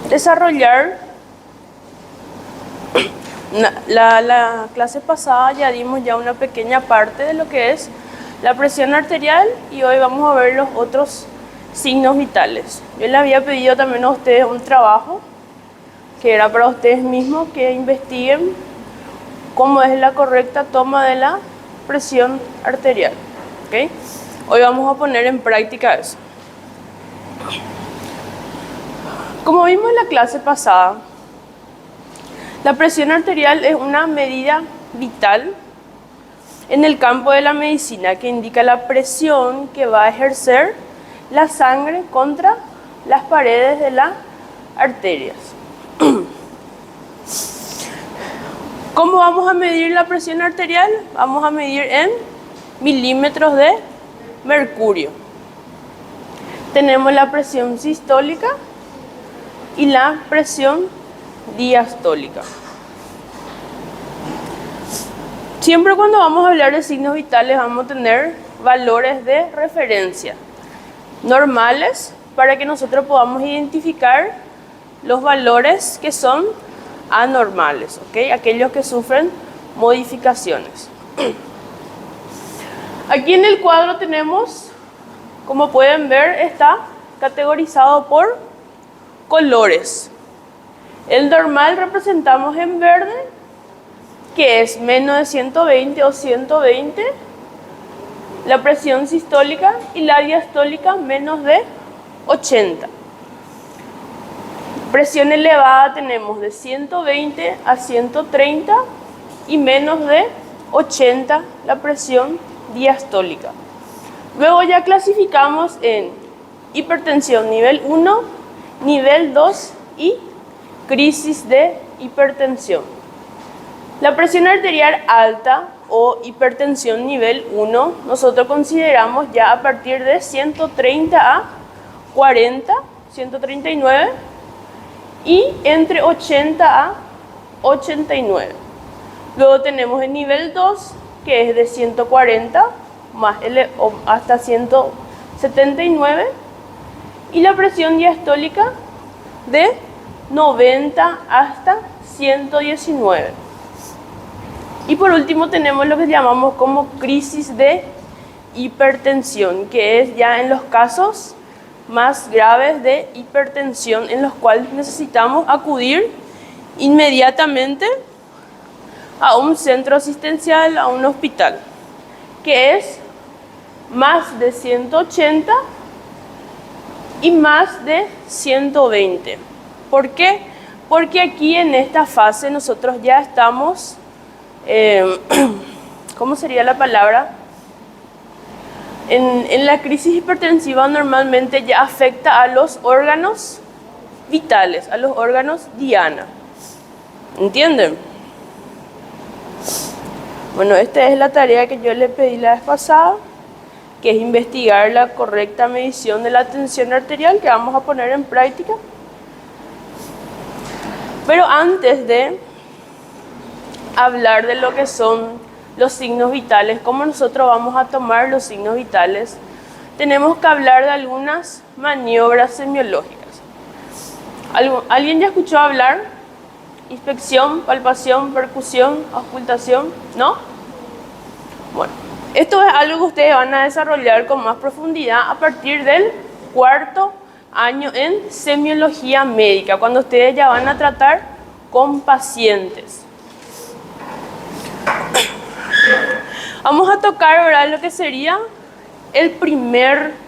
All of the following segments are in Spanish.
desarrollar. La clase pasada ya dimos ya una pequeña parte de lo que es la presión arterial y hoy vamos a ver los otros signos vitales. Yo les había pedido también a ustedes un trabajo que era para ustedes mismos que investiguen cómo es la correcta toma de la presión arterial. ¿Okay? Hoy vamos a poner en práctica eso. Como vimos en la clase pasada, la presión arterial es una medida vital en el campo de la medicina que indica la presión que va a ejercer la sangre contra las paredes de las arterias. ¿Cómo vamos a medir la presión arterial? Vamos a medir en milímetros de mercurio. Tenemos la presión sistólica y la presión diastólica. Siempre cuando vamos a hablar de signos vitales vamos a tener valores de referencia normales para que nosotros podamos identificar los valores que son anormales, ¿ok? Aquellos que sufren modificaciones. Aquí en el cuadro tenemos, como pueden ver, está categorizado por colores. El normal representamos en verde, que es menos de 120 o 120. La presión sistólica y la diastólica menos de 80. Presión elevada tenemos de 120 a 130 y menos de 80 la presión diastólica. Luego ya clasificamos en hipertensión nivel 1, nivel 2 y crisis de hipertensión. La presión arterial alta o hipertensión nivel 1 nosotros consideramos ya a partir de 130 a 40, 139 y entre 80 a 89. Luego tenemos el nivel 2 que es de 140 más hasta 179 y la presión diastólica de 90 hasta 119. Y por último tenemos lo que llamamos como crisis de hipertensión, que es ya en los casos más graves de hipertensión en los cuales necesitamos acudir inmediatamente a un centro asistencial, a un hospital, que es más de 180 y más de 120. ¿Por qué? Porque aquí en esta fase nosotros ya estamos, ¿cómo sería la palabra? En la crisis hipertensiva normalmente ya afecta a los órganos vitales, a los órganos diana. ¿Entienden? Bueno, esta es la tarea que yo le pedí la vez pasada, que es investigar la correcta medición de la tensión arterial, que vamos a poner en práctica. Pero antes de hablar de lo que son los signos vitales, cómo nosotros vamos a tomar los signos vitales, tenemos que hablar de algunas maniobras semiológicas. ¿Alguien ya escuchó hablar? Inspección, palpación, percusión, auscultación, ¿no? Bueno, esto es algo que ustedes van a desarrollar con más profundidad a partir del cuarto año en semiología médica, cuando ustedes ya van a tratar con pacientes. Vamos a tocar, ¿verdad?, lo que sería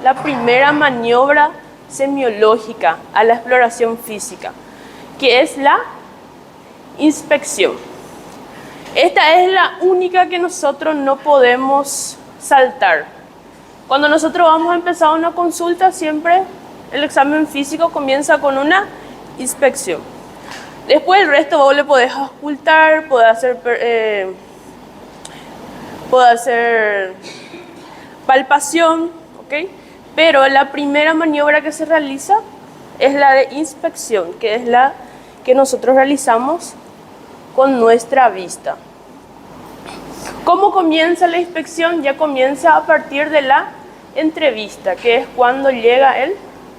la primera maniobra semiológica a la exploración física, que es la inspección. Esta es la única que nosotros no podemos saltar. Cuando nosotros vamos a empezar una consulta, siempre el examen físico comienza con una inspección. Después el resto vos le podés auscultar, podés hacer palpación, ¿ok? Pero la primera maniobra que se realiza es la de inspección, que es la que nosotros realizamos con nuestra vista. ¿Cómo comienza la inspección? Ya comienza a partir de la entrevista, que es cuando llega el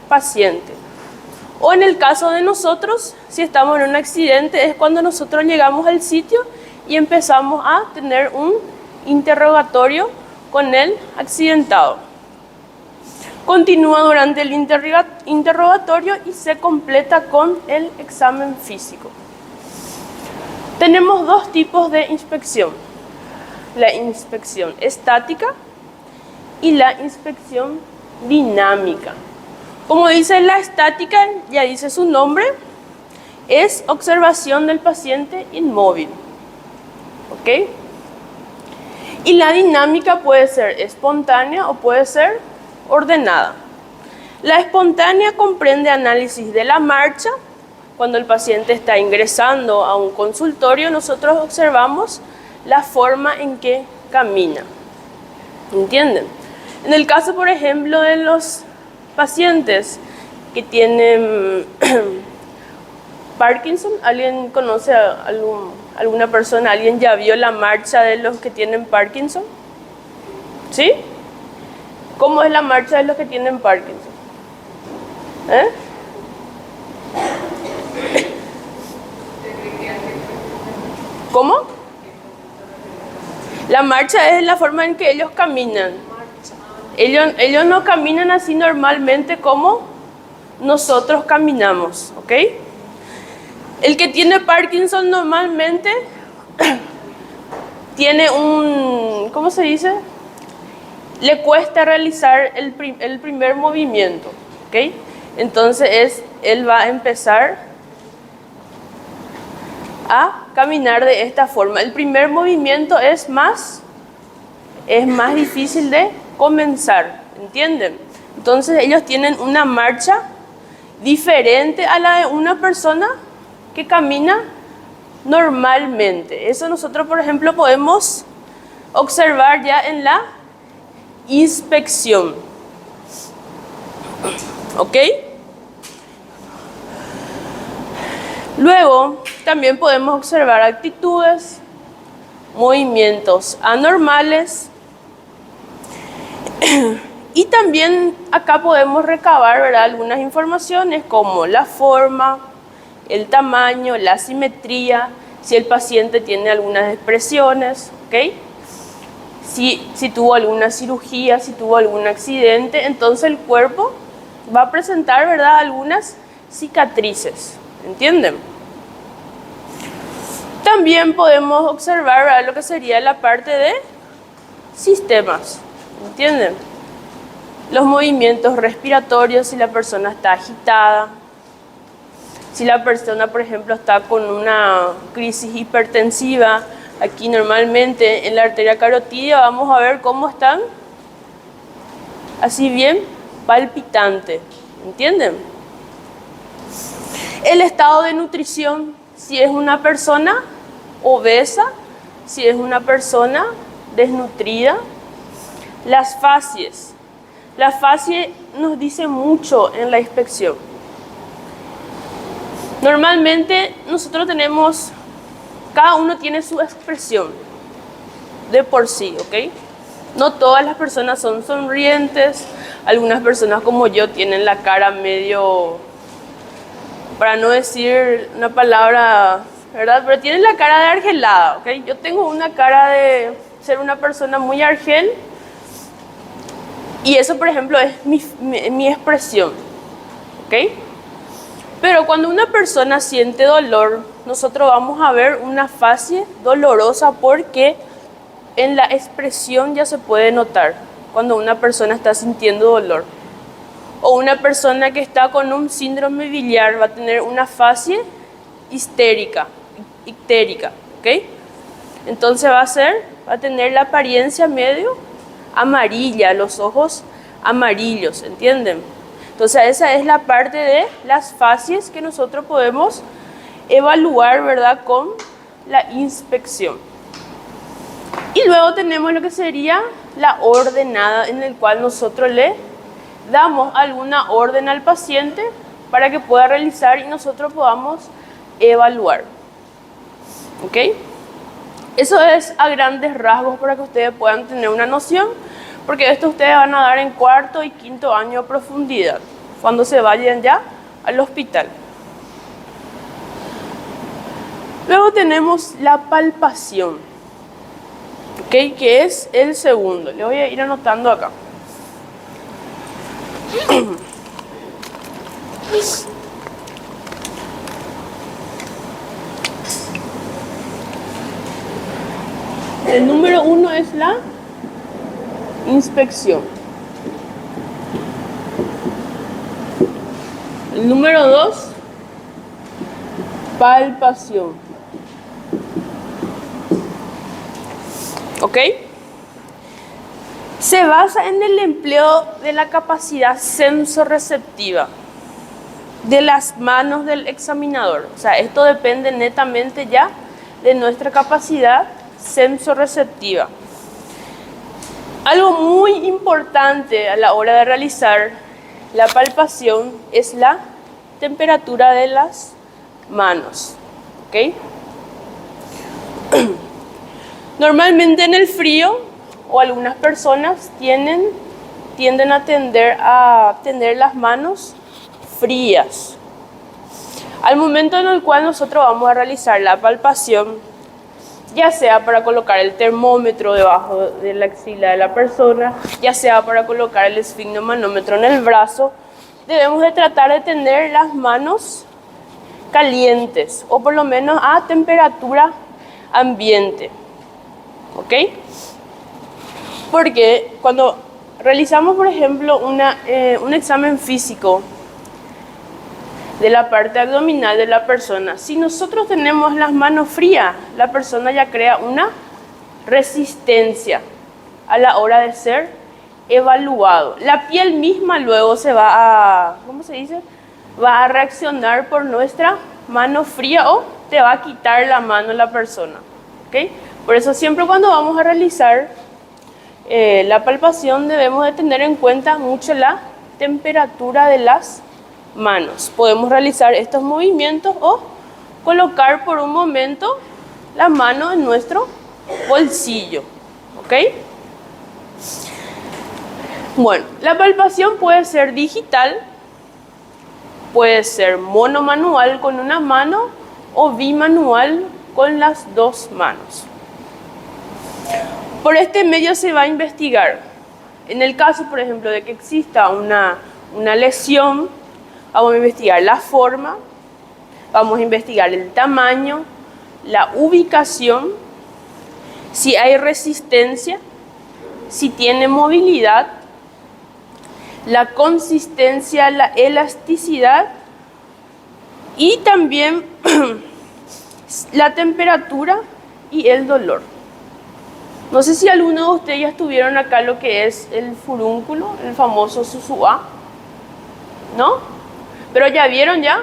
paciente. O en el caso de nosotros, si estamos en un accidente, es cuando nosotros llegamos al sitio y empezamos a tener un interrogatorio con el accidentado. Continúa durante el interrogatorio y se completa con el examen físico. Tenemos dos tipos de inspección: la inspección estática y la inspección dinámica. Como dice la estática, ya dice su nombre, es observación del paciente inmóvil. ¿Ok? Y la dinámica puede ser espontánea o puede ser ordenada. La espontánea comprende análisis de la marcha. Cuando el paciente está ingresando a un consultorio, nosotros observamos la forma en que camina. ¿Entienden? En el caso, por ejemplo, de los pacientes que tienen Parkinson, ¿alguien conoce a alguna persona? ¿Alguien ya vio la marcha de los que tienen Parkinson? ¿Sí? ¿Cómo es la marcha de los que tienen Parkinson? ¿Cómo? La marcha es la forma en que ellos caminan. Ellos no caminan así normalmente como nosotros caminamos, ¿ok? El que tiene Parkinson normalmente tiene un, ¿cómo se dice? Le cuesta realizar el primer movimiento, ¿ok? Entonces él va a empezar a caminar de esta forma. El primer movimiento es más difícil de comenzar, ¿entienden? Entonces ellos tienen una marcha diferente a la de una persona que camina normalmente. Eso nosotros, por ejemplo, podemos observar ya en la inspección. ¿Ok? Luego, también podemos observar actitudes, movimientos anormales. Y también acá podemos recabar, ¿verdad?, algunas informaciones como la forma, el tamaño, la simetría, si el paciente tiene algunas expresiones, ¿ok? Si tuvo alguna cirugía, si tuvo algún accidente, entonces el cuerpo va a presentar, ¿verdad?, algunas cicatrices, ¿entienden? También podemos observar, ¿verdad?, lo que sería la parte de sistemas, ¿entienden? Los movimientos respiratorios, si la persona está agitada, si la persona, por ejemplo, está con una crisis hipertensiva. Aquí normalmente en la arteria carotidia vamos a ver cómo están así bien palpitante, ¿entienden? El estado de nutrición, si es una persona obesa, si es una persona desnutrida. Las facies. La facie nos dice mucho en la inspección. Normalmente nosotros tenemos, cada uno tiene su expresión de por sí, ¿ok? No todas las personas son sonrientes. Algunas personas como yo tienen la cara medio, para no decir una palabra, ¿verdad?, pero tienen la cara de argelada, ¿ok? Yo tengo una cara de ser una persona muy argel. Y eso, por ejemplo, es mi expresión, ¿ok? Pero cuando una persona siente dolor, nosotros vamos a ver una facie dolorosa porque en la expresión ya se puede notar cuando una persona está sintiendo dolor. O una persona que está con un síndrome biliar va a tener una facie ictérica, ¿ok? Entonces va a tener la apariencia medio amarilla, los ojos amarillos, ¿entienden? Entonces esa es la parte de las facies que nosotros podemos evaluar, ¿verdad?, con la inspección. Y luego tenemos lo que sería la ordenada, en el cual nosotros le damos alguna orden al paciente para que pueda realizar y nosotros podamos evaluar. ¿Ok? Eso es a grandes rasgos para que ustedes puedan tener una noción, porque esto ustedes van a dar en cuarto y quinto año a profundidad, cuando se vayan ya al hospital. Luego tenemos la palpación, ¿ok? Que es el segundo. Le voy a ir anotando acá. El número 1 es la inspección. El número 2, palpación. ¿Ok? Se basa en el empleo de la capacidad sensorreceptiva de las manos del examinador. O sea, esto depende netamente ya de nuestra capacidad sensorreceptiva. Algo muy importante a la hora de realizar la palpación es la temperatura de las manos. ¿Ok? Normalmente en el frío, o algunas personas tienden a tener las manos frías. Al momento en el cual nosotros vamos a realizar la palpación, ya sea para colocar el termómetro debajo de la axila de la persona, ya sea para colocar el esfigmomanómetro en el brazo, debemos de tratar de tener las manos calientes, o por lo menos a temperatura ambiente. ¿Ok? Porque cuando realizamos, por ejemplo, un examen físico de la parte abdominal de la persona, si nosotros tenemos las manos frías, la persona ya crea una resistencia a la hora de ser evaluado. La piel misma luego se va a, ¿cómo se dice? Va a reaccionar por nuestra mano fría, o te va a quitar la mano la persona. ¿Ok? Por eso siempre cuando vamos a realizar la palpación debemos de tener en cuenta mucho la temperatura de las manos. Podemos realizar estos movimientos o colocar por un momento la mano en nuestro bolsillo. ¿Ok? Bueno, la palpación puede ser digital, puede ser monomanual con una mano o bimanual con las dos manos. Por este medio se va a investigar. En el caso, por ejemplo, de que exista una lesión, vamos a investigar la forma, vamos a investigar el tamaño, la ubicación, si hay resistencia, si tiene movilidad, la consistencia, la elasticidad y también la temperatura y el dolor. No sé si alguno de ustedes ya estuvieron acá lo que es el furúnculo, el famoso Susúa, ¿no? Pero ¿ya vieron ya?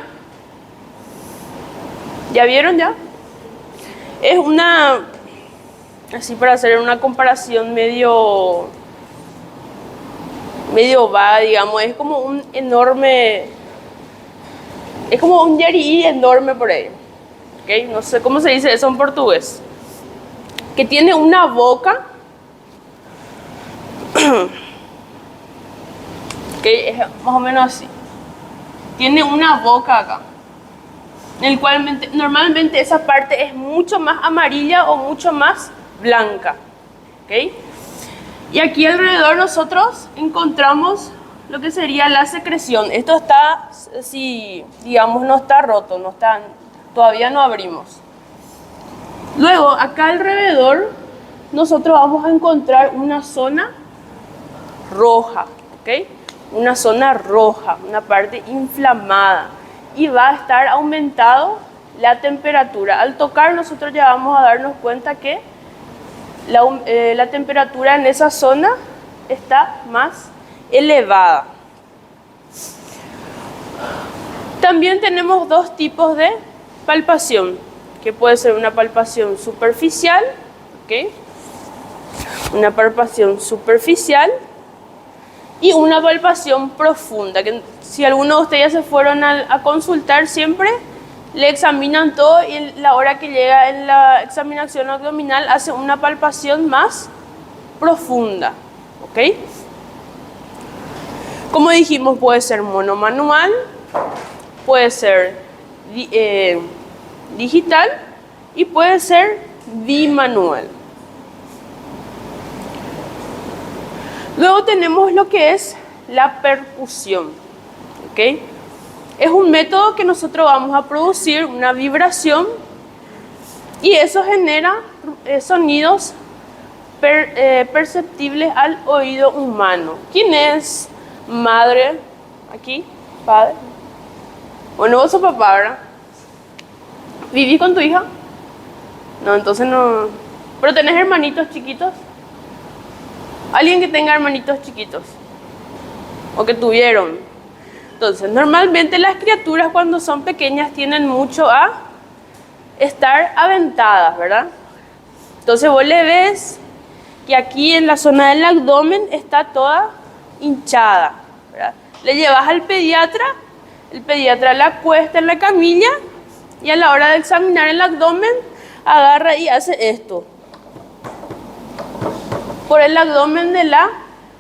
¿Ya vieron ya? Es una, así para hacer una comparación medio vaga, digamos, es como un enorme, es como un yarií enorme por ahí. ¿Ok? No sé cómo se dice eso en portugués. Que tiene una boca, que es más o menos así. Tiene una boca acá, en el cual normalmente esa parte es mucho más amarilla o mucho más blanca. ¿Ok? Y aquí alrededor nosotros encontramos lo que sería la secreción. Esto está, si digamos, no está roto, no está, todavía no abrimos. Luego, acá alrededor, nosotros vamos a encontrar una zona roja, ¿ok? Una zona roja, una parte inflamada. Y va a estar aumentado la temperatura. Al tocar, nosotros ya vamos a darnos cuenta que la temperatura en esa zona está más elevada. También tenemos dos tipos de palpación, que puede ser una palpación superficial, ¿ok? Una palpación superficial y una palpación profunda, que si algunos de ustedes ya se fueron a consultar, siempre le examinan todo y en la hora que llega en la examinación abdominal hace una palpación más profunda, ¿ok? Como dijimos, puede ser monomanual puede ser digital y puede ser bimanual. Luego tenemos lo que es la percusión, ¿ok? Es un método que nosotros vamos a producir una vibración y eso genera sonidos perceptibles al oído humano. ¿Quién es madre aquí? ¿Padre? Bueno, vos sos papá, ¿verdad? ¿Vivís con tu hija? No, entonces no. ¿Pero tenés hermanitos chiquitos? Alguien que tenga hermanitos chiquitos. O que tuvieron. Entonces, normalmente las criaturas cuando son pequeñas tienden mucho a estar aventadas, ¿verdad? Entonces vos le ves que aquí en la zona del abdomen está toda hinchada, ¿verdad? Le llevas al pediatra, el pediatra la acuesta en la camilla y a la hora de examinar el abdomen agarra y hace esto por el abdomen de la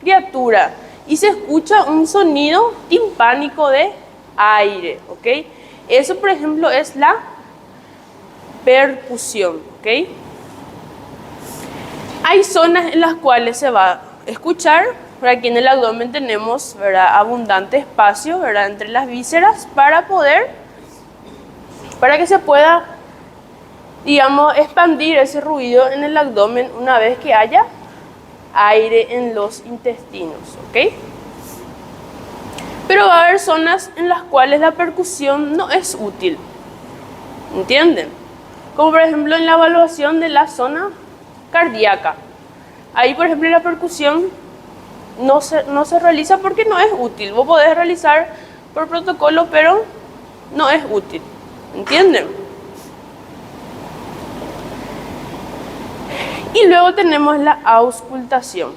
criatura y se escucha un sonido timpánico de aire, ¿ok? Eso, por ejemplo, es la percusión, ¿ok? Hay zonas en las cuales se va a escuchar. Por aquí en el abdomen tenemos, ¿verdad?, abundante espacio, ¿verdad?, entre las vísceras para que se pueda, digamos, expandir ese ruido en el abdomen una vez que haya aire en los intestinos, ¿ok? Pero va a haber zonas en las cuales la percusión no es útil, ¿entienden? Como por ejemplo en la evaluación de la zona cardíaca. Ahí, por ejemplo, la percusión no se realiza porque no es útil. Vos podés realizar por protocolo, pero no es útil, ¿entienden? Y luego tenemos la auscultación,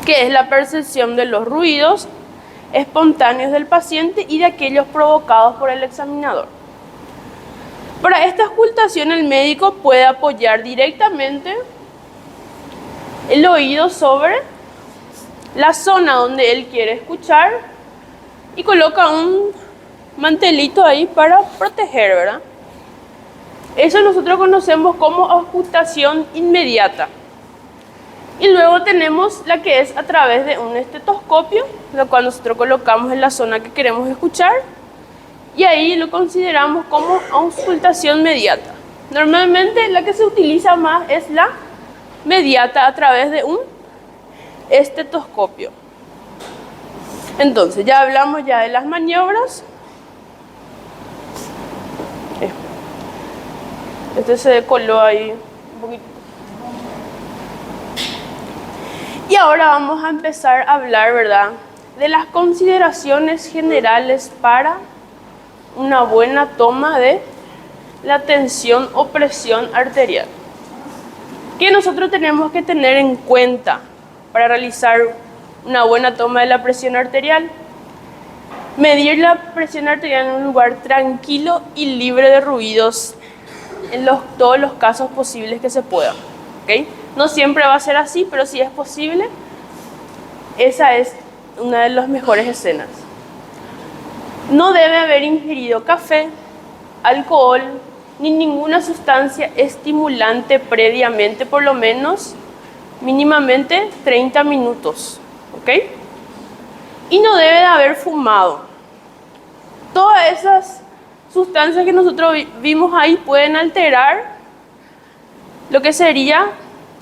que es la percepción de los ruidos espontáneos del paciente y de aquellos provocados por el examinador. Para esta auscultación el médico puede apoyar directamente el oído sobre la zona donde él quiere escuchar y coloca un mantelito ahí para proteger, ¿verdad? Eso nosotros conocemos como auscultación inmediata. Y luego tenemos la que es a través de un estetoscopio, lo cual nosotros colocamos en la zona que queremos escuchar y ahí lo consideramos como auscultación mediata. Normalmente la que se utiliza más es la mediata a través de un estetoscopio. Entonces, ya hablamos ya de las maniobras. Este se decoló ahí un poquito. Y ahora vamos a empezar a hablar, ¿verdad?, de las consideraciones generales para una buena toma de la tensión o presión arterial. ¿Qué nosotros tenemos que tener en cuenta para realizar una buena toma de la presión arterial? Medir la presión arterial en un lugar tranquilo y libre de ruidos en todos los casos posibles que se puedan, ¿ok? No siempre va a ser así, pero si es posible, esa es una de las mejores escenas. No debe haber ingerido café, alcohol, ni ninguna sustancia estimulante previamente, por lo menos mínimamente 30 minutos, ¿ok? Y no debe de haber fumado. Todas esas sustancias que nosotros vimos ahí pueden alterar lo que sería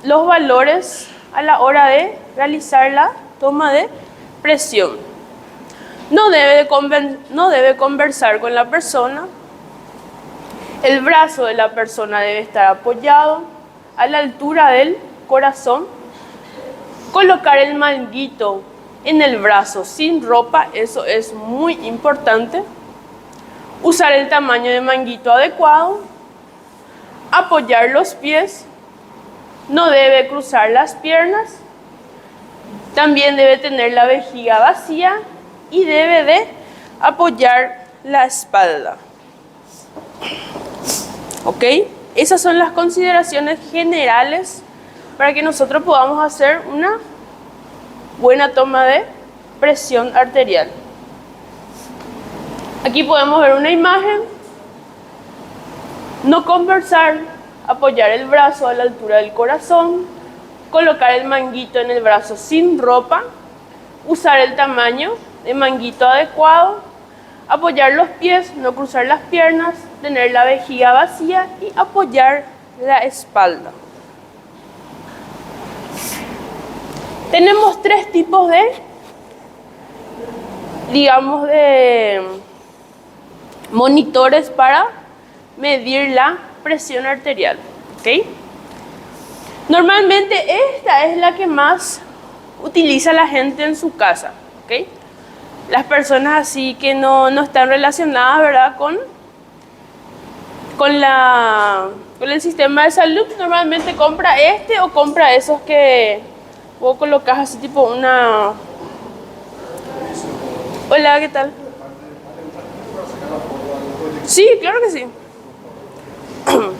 los valores a la hora de realizar la toma de presión. No debe conversar con la persona. El brazo de la persona debe estar apoyado a la altura del corazón. Colocar el manguito en el brazo sin ropa, eso es muy importante. Usar el tamaño de manguito adecuado. Apoyar los pies. No debe cruzar las piernas. También debe tener la vejiga vacía y debe de apoyar la espalda. ¿Ok? Esas son las consideraciones generales para que nosotros podamos hacer una buena toma de presión arterial. Aquí podemos ver una imagen. No conversar, apoyar el brazo a la altura del corazón, colocar el manguito en el brazo sin ropa, usar el tamaño de manguito adecuado, apoyar los pies, no cruzar las piernas, tener la vejiga vacía y apoyar la espalda. Tenemos tres tipos de, digamos, de monitores para medir la presión arterial, ¿ok? Normalmente esta es la que más utiliza la gente en su casa, ¿ok? Las personas así que no están relacionadas, ¿verdad? Con el sistema de salud, normalmente compra este o compra esos que vos colocas así tipo una... Hola, ¿qué tal? Sí, claro que sí.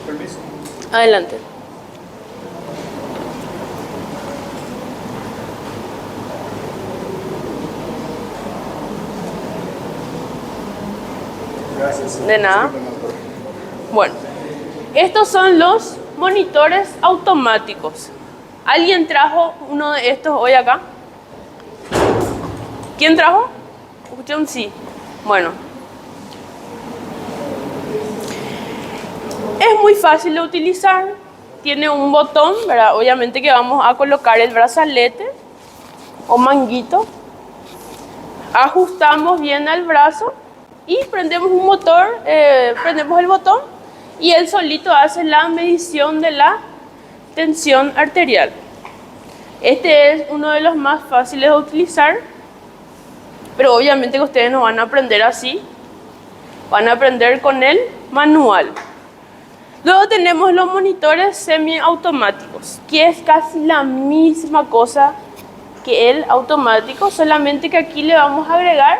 Permiso. Adelante. Gracias. De nada. Bueno, estos son los monitores automáticos. ¿Alguien trajo uno de estos hoy acá? ¿Quién trajo? Escuché un sí. Bueno. Es muy fácil de utilizar. Tiene un botón, ¿verdad? Obviamente que vamos a colocar el brazalete o manguito. Ajustamos bien al brazo y prendemos un motor, prendemos el botón y él solito hace la medición de la tensión arterial. Este es uno de los más fáciles de utilizar, pero obviamente que ustedes no van a aprender así, van a aprender con el manual. Luego tenemos los monitores semiautomáticos, que es casi la misma cosa que el automático, solamente que aquí le vamos a agregar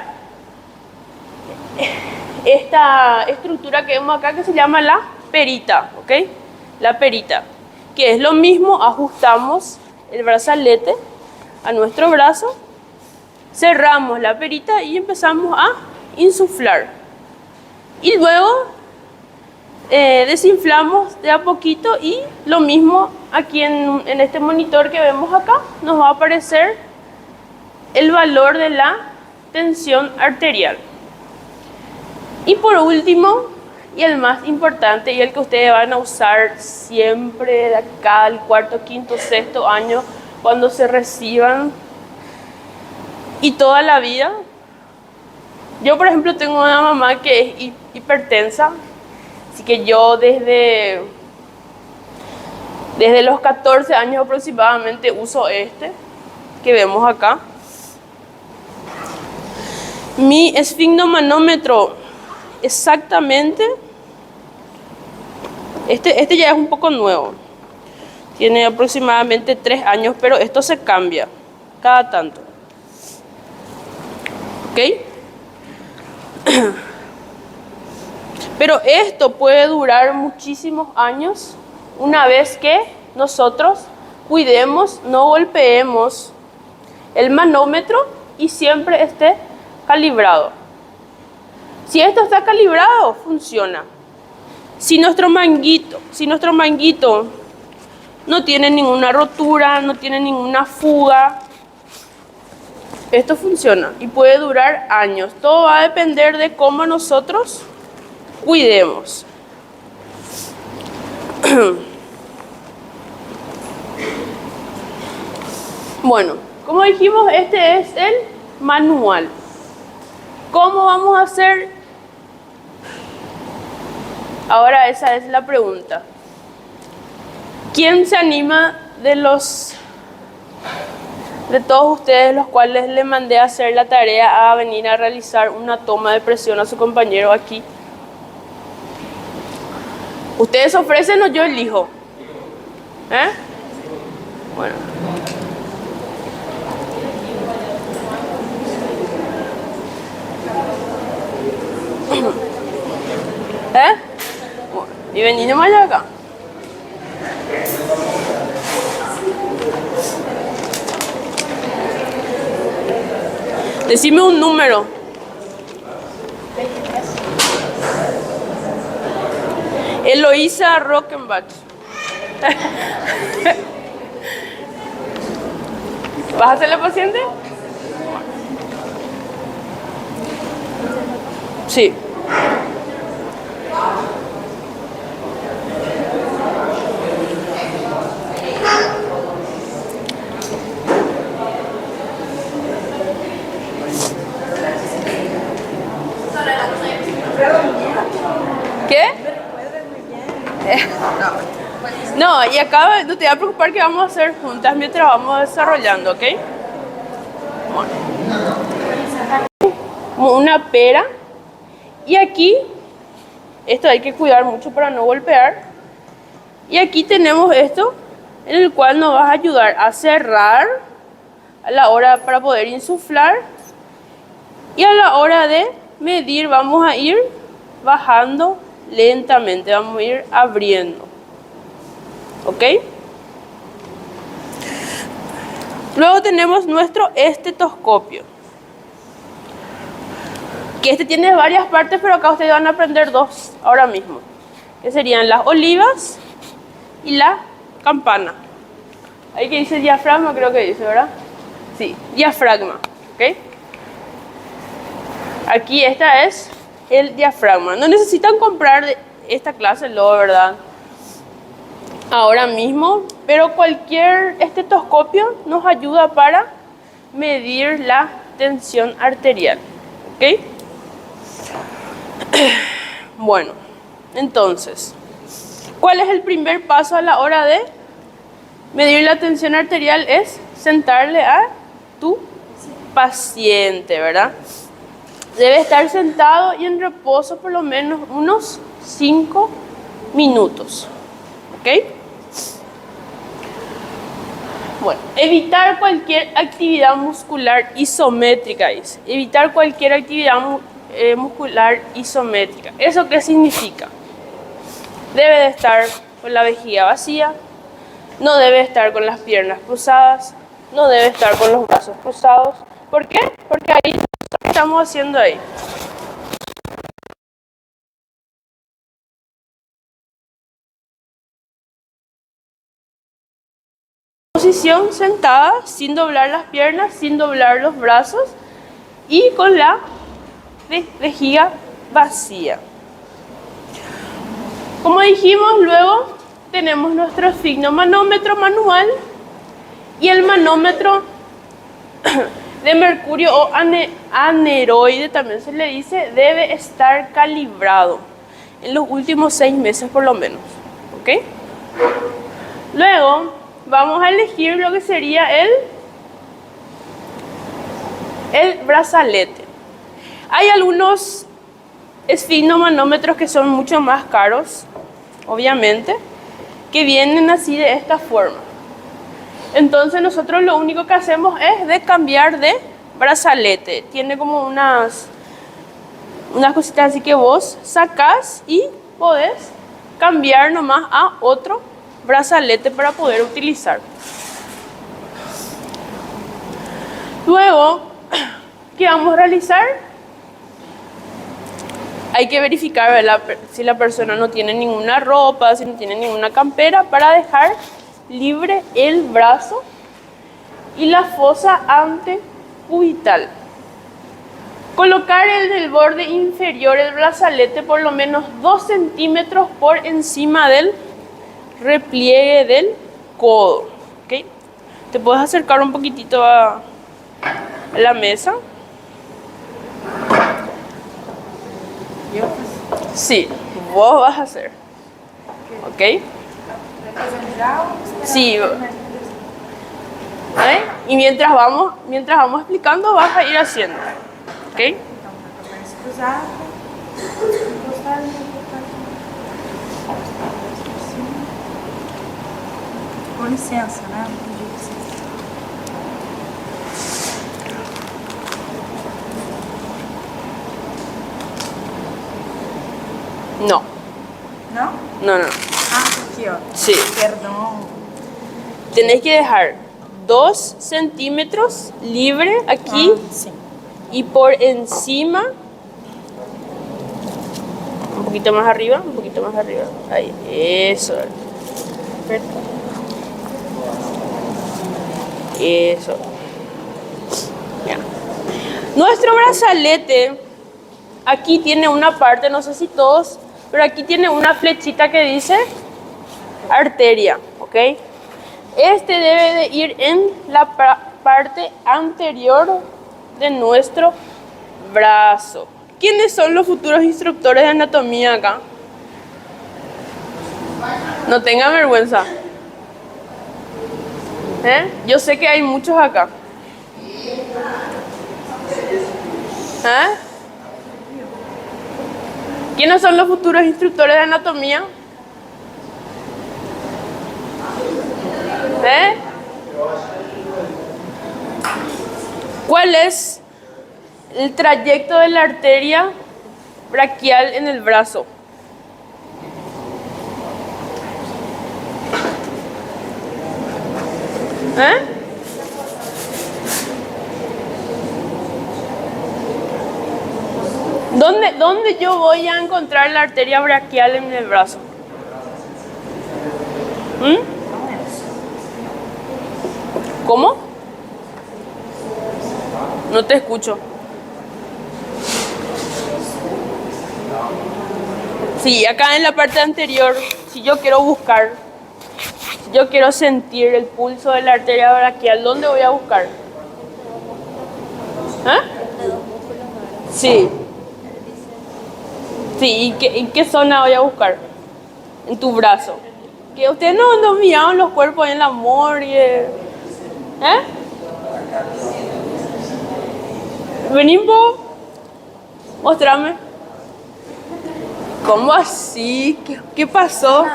esta estructura que vemos acá que se llama la perita, ¿ok? La perita, que es lo mismo, ajustamos el brazalete a nuestro brazo, cerramos la perita y empezamos a insuflar. Y luego desinflamos de a poquito y lo mismo aquí en este monitor que vemos acá, nos va a aparecer el valor de la tensión arterial. Y por último, y el más importante y el que ustedes van a usar siempre de acá al cuarto, quinto, sexto año, cuando se reciban y toda la vida. Yo, por ejemplo, tengo una mamá que es hipertensa, así que yo desde los 14 años aproximadamente uso este que vemos acá. Mi esfigmomanómetro, exactamente, este ya es un poco nuevo, tiene aproximadamente 3 años, pero esto se cambia cada tanto, ¿ok? Pero esto puede durar muchísimos años una vez que nosotros cuidemos, no golpeemos el manómetro y siempre esté calibrado. Si esto está calibrado, funciona. Si nuestro manguito no tiene ninguna rotura, no tiene ninguna fuga, esto funciona y puede durar años. Todo va a depender de cómo nosotros cuidemos. Bueno, como dijimos, este es el manual. ¿Cómo vamos a hacer? Ahora esa es la pregunta. ¿Quién se anima de todos ustedes, los cuales le mandé a hacer la tarea a venir a realizar una toma de presión a su compañero aquí? ¿Ustedes ofrecen o yo elijo? Bueno. Y vení nomás ya acá. Decime un número. Eloísa Rockenbach. ¿Vas a ser la paciente? Sí. ¿Qué? No, y acá no te va a preocupar que vamos a hacer juntas mientras vamos desarrollando, ¿ok? Bueno. Una pera. Y aquí, esto hay que cuidar mucho para no golpear. Y aquí tenemos esto, en el cual nos va a ayudar a cerrar a la hora para poder insuflar. Y a la hora de medir vamos a ir bajando lentamente, vamos a ir abriendo. ¿Ok? Luego tenemos nuestro estetoscopio, que este tiene varias partes, pero acá ustedes van a aprender dos ahora mismo, que serían las olivas y la campana. Ahí que dice diafragma, creo que dice, ¿verdad? Sí, diafragma, ¿ok? Aquí esta es el diafragma. No necesitan comprar esta clase, luego, ¿verdad? Ahora mismo, pero cualquier estetoscopio nos ayuda para medir la tensión arterial, ¿ok? Bueno, entonces, ¿cuál es el primer paso a la hora de medir la tensión arterial? Es sentarle a tu paciente, ¿verdad? Debe estar sentado y en reposo por lo menos unos 5 minutos, ¿ok? Bueno, evitar cualquier actividad muscular isométrica, dice. Evitar cualquier actividad muscular isométrica. ¿Eso qué significa? Debe de estar con la vejiga vacía, no debe estar con las piernas cruzadas, no debe estar con los brazos cruzados. ¿Por qué? Porque ahí, ¿qué estamos haciendo ahí? Posición sentada, sin doblar las piernas, sin doblar los brazos y con la vejiga vacía. Como dijimos, luego tenemos nuestro esfigmomanómetro manual y el manómetro de mercurio o aneroide, también se le dice, debe estar calibrado en los últimos 6 meses por lo menos, ¿ok? Luego vamos a elegir lo que sería el brazalete. Hay algunos esfigmomanómetros que son mucho más caros, obviamente, que vienen así de esta forma. Entonces nosotros lo único que hacemos es de cambiar de brazalete. Tiene como unas cositas así que vos sacás y podés cambiar nomás a otro brazalete para poder utilizar. Luego, ¿qué vamos a realizar? Hay que verificar, ¿verdad?, si la persona no tiene ninguna ropa, si no tiene ninguna campera, para dejar libre el brazo y la fosa antecubital. Colocar en el borde inferior del brazalete por lo menos 2 centímetros por encima del repliegue del codo, ¿ok? Te puedes acercar un poquitito a la mesa. Sí, vos vas a hacer, ¿ok? Sí. Y mientras vamos explicando, vas a ir haciendo, ¿ok? Com licença, né? No. Não? No, no. Ah, aqui, ó. Sí. Perdão. Tenés que dejar 2 centímetros libre aquí Sim. y por encima Un poquito más arriba, un poquito más arriba. Ahí, eso. Eso. Ya. Nuestro brazalete, aquí tiene una parte, no sé si todos, pero aquí tiene una flechita que dice arteria, ¿ok? Este debe de ir en la parte anterior de nuestro brazo. ¿Quiénes son los futuros instructores de anatomía acá? No tengan vergüenza. Yo sé que hay muchos acá. ¿Quiénes son los futuros instructores de anatomía? ¿Cuál es el trayecto de la arteria braquial en el brazo? ¿Dónde yo voy a encontrar la arteria braquial en el brazo? ¿Cómo? No te escucho. Sí, acá en la parte anterior, si yo quiero buscar, si yo quiero sentir el pulso de la arteria braquial, ¿dónde voy a buscar? Sí. Sí, ¿en qué zona voy a buscar? En tu brazo. Que ustedes no miraron los cuerpos en la morgue. Vení vos, mostrame. ¿Cómo así? ¿Qué pasó?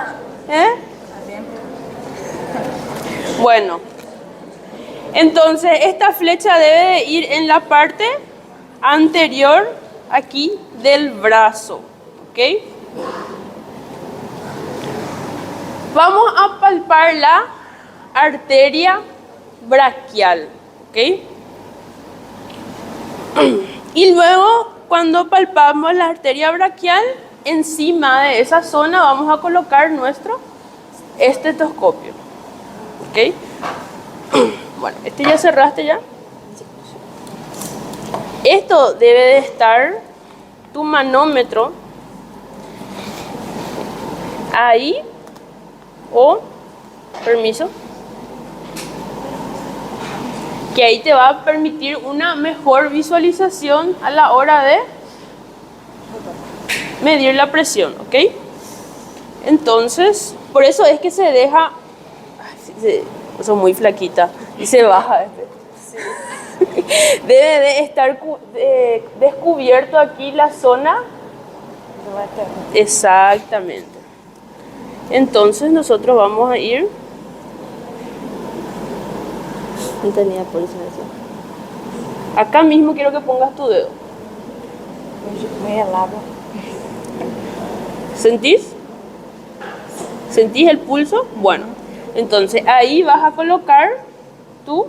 Bueno, entonces esta flecha debe de ir en la parte anterior aquí del brazo, ¿ok? Vamos a palpar la arteria braquial, ¿ok? Y luego, cuando palpamos la arteria braquial, encima de esa zona vamos a colocar nuestro estetoscopio, ¿ok? Bueno, ¿este ya cerraste ya? Esto debe de estar tu manómetro ahí o, permiso, que ahí te va a permitir una mejor visualización a la hora de medir la presión, ¿ok? Entonces, por eso es que se deja, soy muy flaquita y se baja. Debe de estar descubierto aquí la zona. Exactamente. Entonces nosotros vamos a ir. No tenía pulso eso. Acá mismo quiero que pongas tu dedo. Muy helado. ¿Sentís? ¿Sentís el pulso? Bueno, entonces ahí vas a colocar tú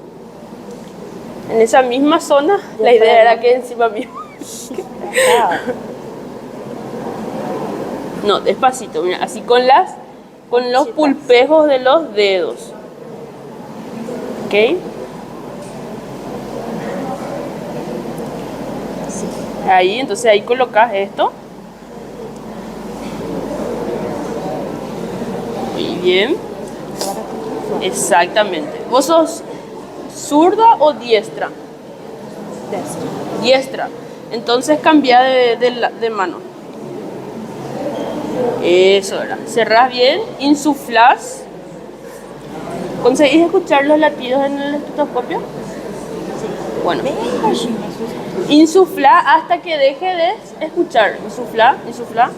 en esa misma zona. La idea era que encima mío. No, despacito, mira, así con los pulpejos de los dedos. ¿Ok? Ahí, entonces ahí colocas esto. Muy bien. Exactamente. ¿Vos sos zurda o diestra? Diestra. Entonces cambia de mano. Eso era. Cerrás bien, insuflás. ¿Conseguís escuchar los latidos en el estetoscopio? Bueno. Insuflá hasta que deje de escuchar. Insuflá, insuflá.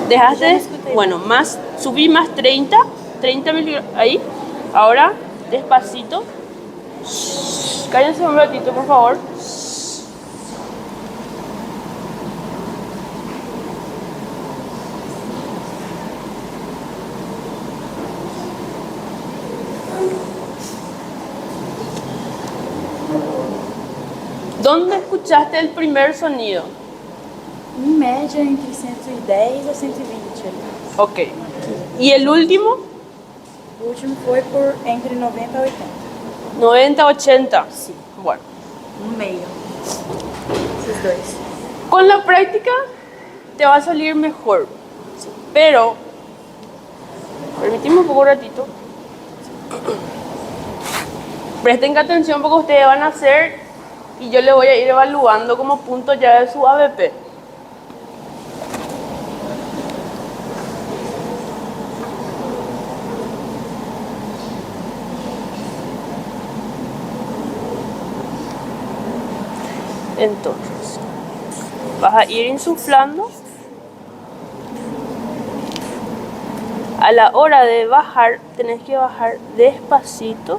Dejaste, bueno, más, subí más 30 miligramos, ahí. Ahora, despacito. Cállense un ratito, por favor. ¿Dónde escuchaste el primer sonido? Em média, entre 110 a 120 ali. Ok. ¿Y el último? O último foi por entre 90 a 80. 90, 80. Sim. Bueno. No meio. Esses dois. Con la práctica te va a salir mejor. Pero, permitime un poco un ratito. Presten atención porque ustedes van a hacer y yo les voy a ir evaluando como punto ya de su ABP. Entonces, vas a ir insuflando. A la hora de bajar, tenés que bajar despacito.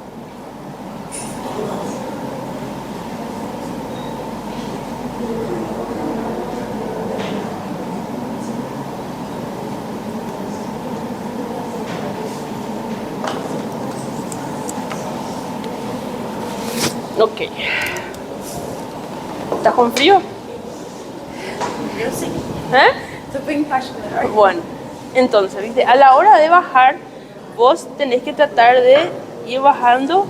Ok. ¿Estás con frío? Eu sim. ¿Eh? Tô bem particular. Bueno, entonces, ¿viste? A la hora de bajar, vos tenés que tratar de ir bajando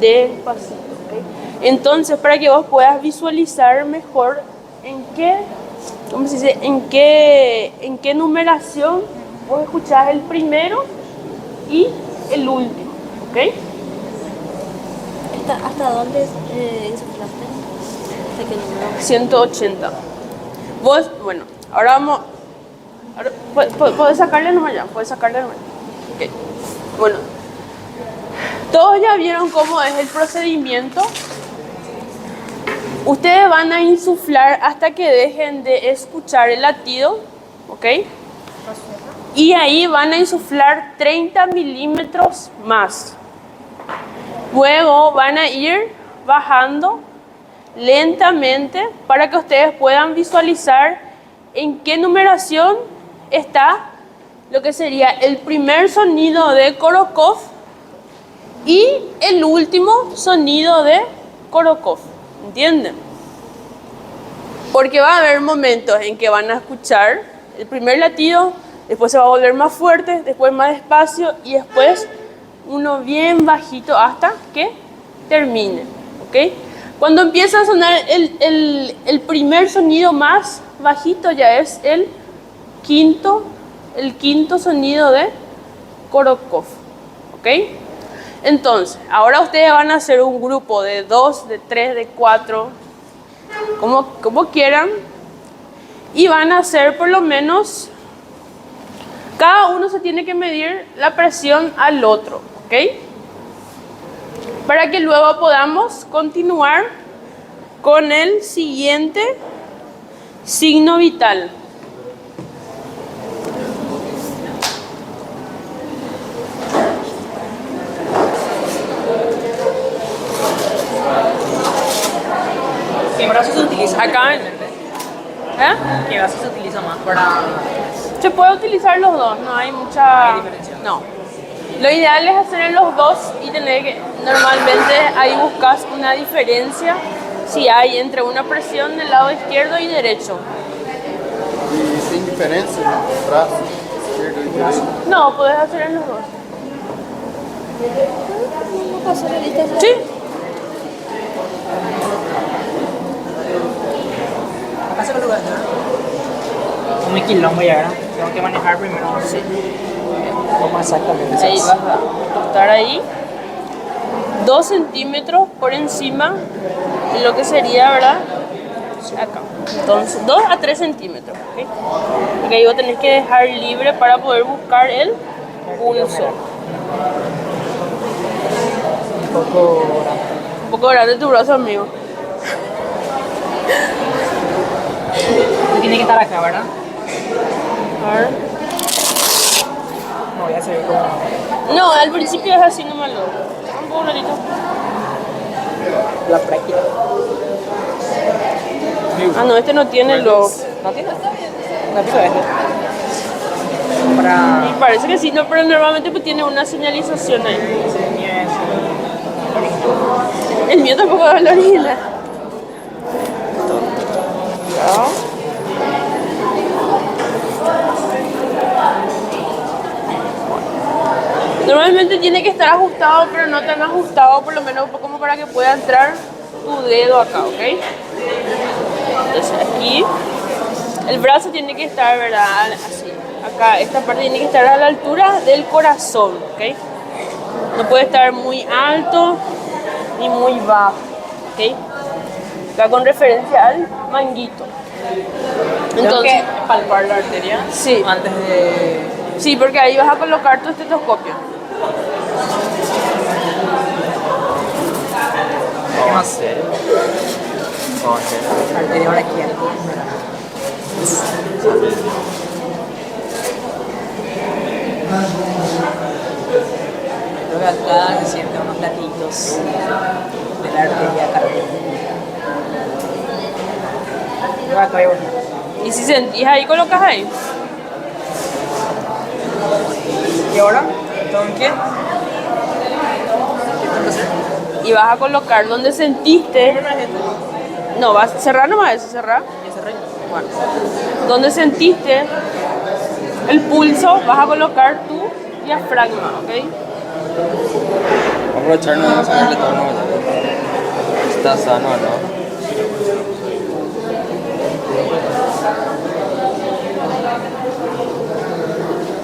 despacito, ¿ok? Entonces, para que vos puedas visualizar mejor en qué, ¿cómo se dice? En qué numeración vos escuchás el primero y el último, ¿ok? ¿Hasta dónde insuflaste? ¿Hasta qué número? 180. Vos, bueno, ahora vamos. Ahora, ¿puedes sacarle nomás ya? ¿Puedes sacarle nomás? Ok. Bueno, todos ya vieron cómo es el procedimiento. Ustedes van a insuflar hasta que dejen de escuchar el latido, ¿ok? Y ahí van a insuflar 30 milímetros más. Luego van a ir bajando lentamente para que ustedes puedan visualizar en qué numeración está lo que sería el primer sonido de Korokov y el último sonido de Korokov. ¿Entienden? Porque va a haber momentos en que van a escuchar el primer latido, después se va a volver más fuerte, después más despacio y después uno bien bajito hasta que termine, ¿ok? Cuando empieza a sonar el primer sonido más bajito ya es el quinto sonido de Korokov, ¿ok? Entonces, ahora ustedes van a hacer un grupo de 2, de 3, de 4, como quieran, y van a hacer por lo menos, cada uno se tiene que medir la presión al otro, ¿ok? Para que luego podamos continuar con el siguiente signo vital. ¿Qué brazo se utiliza? Acá, ¿eh? ¿Qué brazo se utiliza más para...? Se puede utilizar los dos, no hay mucha... ¿Hay diferencia? No. Lo ideal es hacer en los dos y tener que... Normalmente ahí buscas una diferencia si hay entre una presión del lado izquierdo y derecho. E tem diferença no braço esquerdo e direito? No, puedes hacer en los dos. ¿No pasó la lista? Sí. Acá se coloca un quilombo ya, ¿verdad? Tengo que manejar primero. Sí. ¿Cómo exactamente? Ahí vas a cortar ahí 2 centímetros por encima de lo que sería, ¿verdad? Acá. Entonces, 2 a 3 centímetros. ¿Okay? Porque ahí vos tenés que dejar libre para poder buscar el pulso. Un poco grande tu brazo, amigo. Tiene que estar acá, ¿verdad? A ver. No voy a hacer como No, al principio es así nomás. Un poco ratito. la práctica. Ah, no, este no tiene los... ¿No tiene? No tiene este. Para... Y parece que sí, no, pero normalmente pues tiene una señalización ahí. El mío tampoco es el original. paciente tiene que estar ajustado, pero no tan ajustado, por lo menos como para que pueda entrar tu dedo acá, ¿ok? Entonces aquí el brazo tiene que estar, ¿verdad? Así. Acá, esta parte tiene que estar a la altura del corazón, ¿ok? No puede estar muy alto ni muy bajo, ¿ok? Acá con referencia al manguito. Tengo Entonces, que palpar la arteria sí. antes de... Sí, porque ahí vas a colocar tu estetoscopio. Vamos a hacer. Vamos a hacer. Arteria braquial. Creo que acá se sienten unos latidos de la arteria cardiaca. Creo que acá hay una. Y si sentís ahí, colocas ahí. ¿Y ahora? ¿Con qué? ¿Qué tengo que hacer? Y vas a colocar donde sentiste. No, vas a cerrar nomás eso, cerrar. Ya cerré. Bueno, donde sentiste el pulso, vas a colocar tu diafragma, ¿ok? Vamos a aprovecharnos de saberle todo, ¿no? Está sano, ¿no?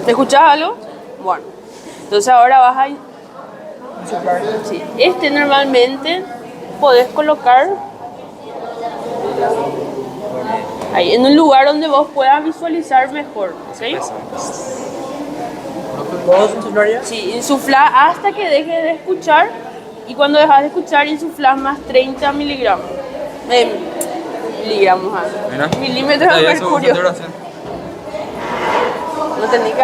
¿Te escuchás algo? Bueno, entonces ahora vas a... Sí, normalmente podés colocar ahí, en un lugar donde vos puedas visualizar mejor, ¿ok? ¿Puedo insuflar ya? Sí, insufla hasta que dejes de escuchar y cuando dejas de escuchar insuflas más 30 miligramos. Miligramos, Mira. milímetros de Ya su mercurio. saturación. No tenés que...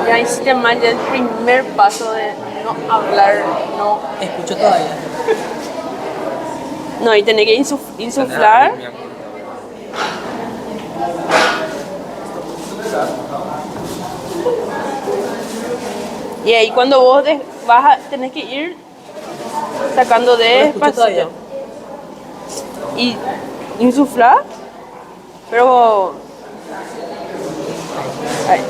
Ya hiciste mal ya el primer paso de no hablar, no... Escucho todavía. No, y tenés que insuflar. Y ahí cuando vos tenés que ir sacando despacito. Y insuflar, pero... Ahí.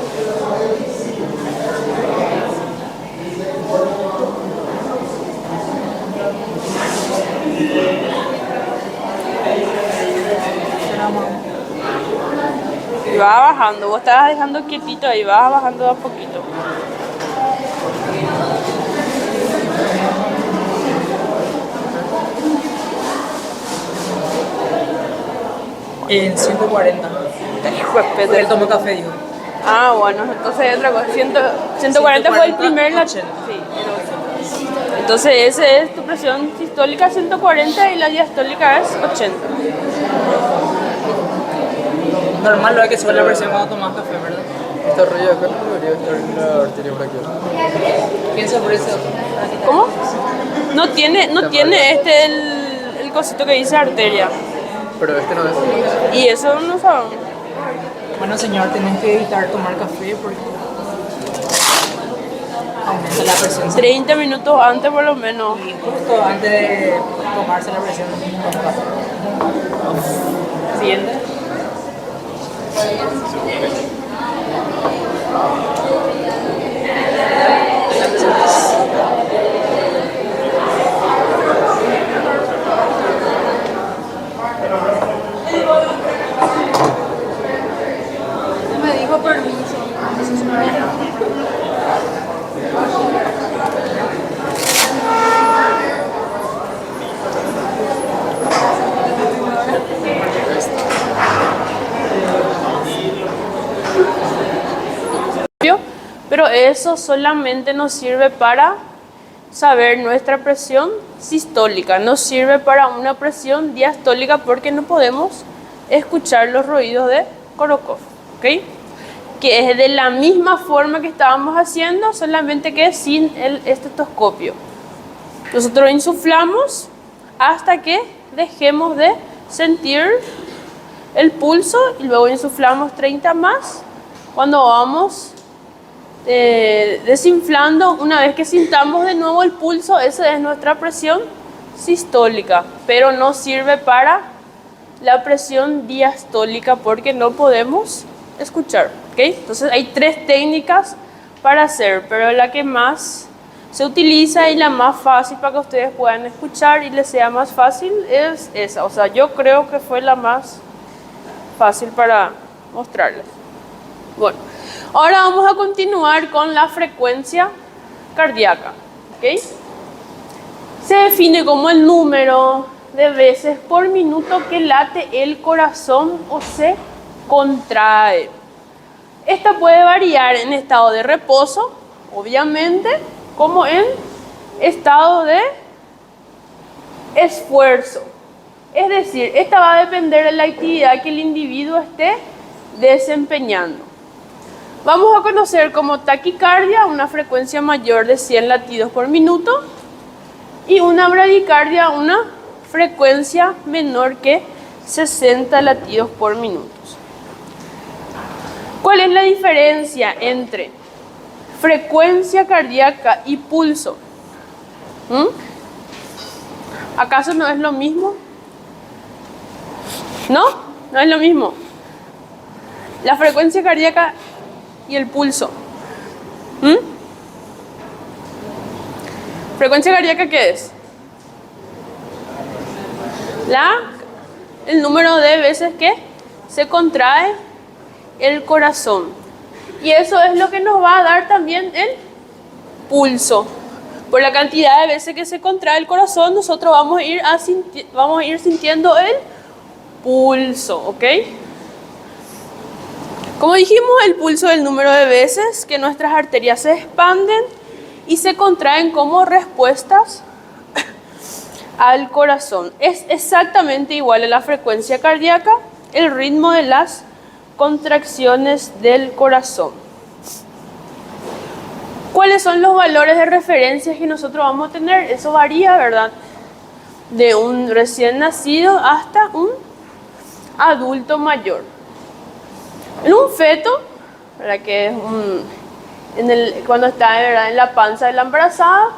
Y vas bajando, vos estabas dejando quietito ahí, vas bajando a poquito. En 140. Porque él tomó café, dijo. Ah, bueno, entonces otra cosa. 140 fue el primer latido. 80. Sí, el 80. Entonces ese es tu presión sistólica 140 y la diastólica es 80. Normal lo hay que subir la presión cuando tomas café, ¿verdad? Esta raya acá no debería estar en la arteria braquial. Piensa por eso. ¿Cómo? No tiene el cosito que dice arteria. Pero este no es. Y eso no sabemos. Bueno, señor, tenés que evitar tomar café porque aumenta la presión. 30 minutos antes por lo menos. Y justo antes de tomarse la presión, toma café. Siguiente. Me dijo permiso. Pero eso solamente nos sirve para saber nuestra presión sistólica, no sirve para una presión diastólica porque no podemos escuchar los ruidos de Korokov, ¿ok? Que es de la misma forma que estábamos haciendo, solamente que sin el estetoscopio. Nosotros insuflamos hasta que dejemos de sentir el pulso y luego insuflamos 30 más. Cuando vamos desinflando, una vez que sintamos de nuevo el pulso, esa es nuestra presión sistólica, pero no sirve para la presión diastólica porque no podemos escuchar, ¿ok? Entonces hay tres técnicas para hacer, pero la que más se utiliza y la más fácil para que ustedes puedan escuchar y les sea más fácil es esa. O sea, yo creo que fue la más fácil para mostrarles. Bueno, ahora vamos a continuar con la frecuencia cardíaca. ¿Ok? Se define como el número de veces por minuto que late el corazón o se contrae. Esta puede variar en estado de reposo, obviamente, como en estado de esfuerzo. Es decir, esta va a depender de la actividad que el individuo esté desempeñando. Vamos a conocer como taquicardia, una frecuencia mayor de 100 latidos por minuto, y una bradicardia, una frecuencia menor que 60 latidos por minuto. ¿Cuál es la diferencia entre frecuencia cardíaca y pulso? ¿Acaso no es lo mismo? ¿No? No es lo mismo. La frecuencia cardíaca y el pulso. ¿Frecuencia cardíaca qué es? El número de veces que se contrae el corazón. Y eso es lo que nos va a dar también el pulso. Por la cantidad de veces que se contrae el corazón, nosotros vamos a ir sintiendo el pulso, ¿ok? Como dijimos, el pulso es el número de veces que nuestras arterias se expanden y se contraen como respuestas al corazón. Es exactamente igual a la frecuencia cardíaca, el ritmo de las contracciones del corazón. ¿Cuáles son los valores de referencia que nosotros vamos a tener? Eso varía, ¿verdad? De un recién nacido hasta un adulto mayor. En un feto, ¿verdad? Que es cuando está, ¿verdad?, en la panza de la embarazada,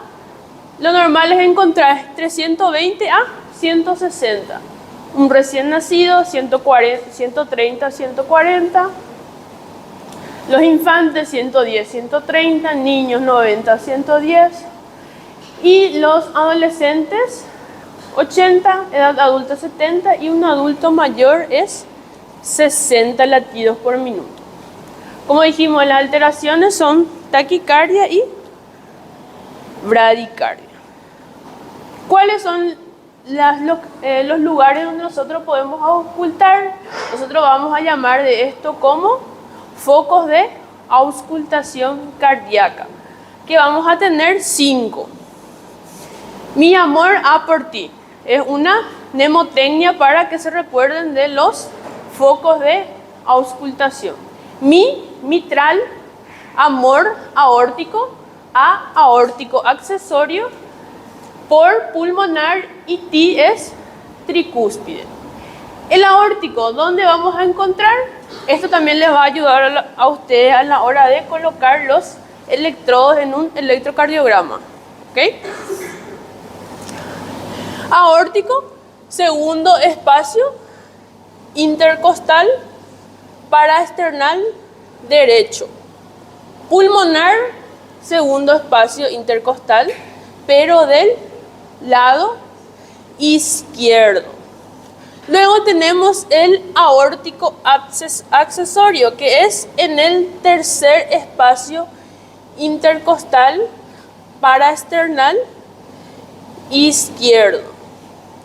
lo normal es encontrar 320 a 160. Un recién nacido, 130, 140. Los infantes, 110, 130. Niños, 90, 110. Y los adolescentes, 80. Edad adulta, 70. Y un adulto mayor es 60 latidos por minuto. Como dijimos, las alteraciones son taquicardia y bradicardia. ¿Cuáles son los lugares donde nosotros podemos auscultar? Nosotros vamos a llamar de esto como focos de auscultación cardíaca, que vamos a tener 5. Mi amor a por ti es una mnemotecnia para que se recuerden de los focos de auscultación. Mi, mitral, amor, aórtico, a, aórtico accesorio, por, pulmonar, y ti es tricúspide. El aórtico, ¿dónde vamos a encontrar? Esto también les va a ayudar a ustedes a la hora de colocar los electrodos en un electrocardiograma. ¿Ok? Aórtico, segundo espacio intercostal paraesternal derecho. Pulmonar, segundo espacio intercostal, pero del lado izquierdo. Luego tenemos el aórtico accesorio, que es en el tercer espacio intercostal paraesternal izquierdo.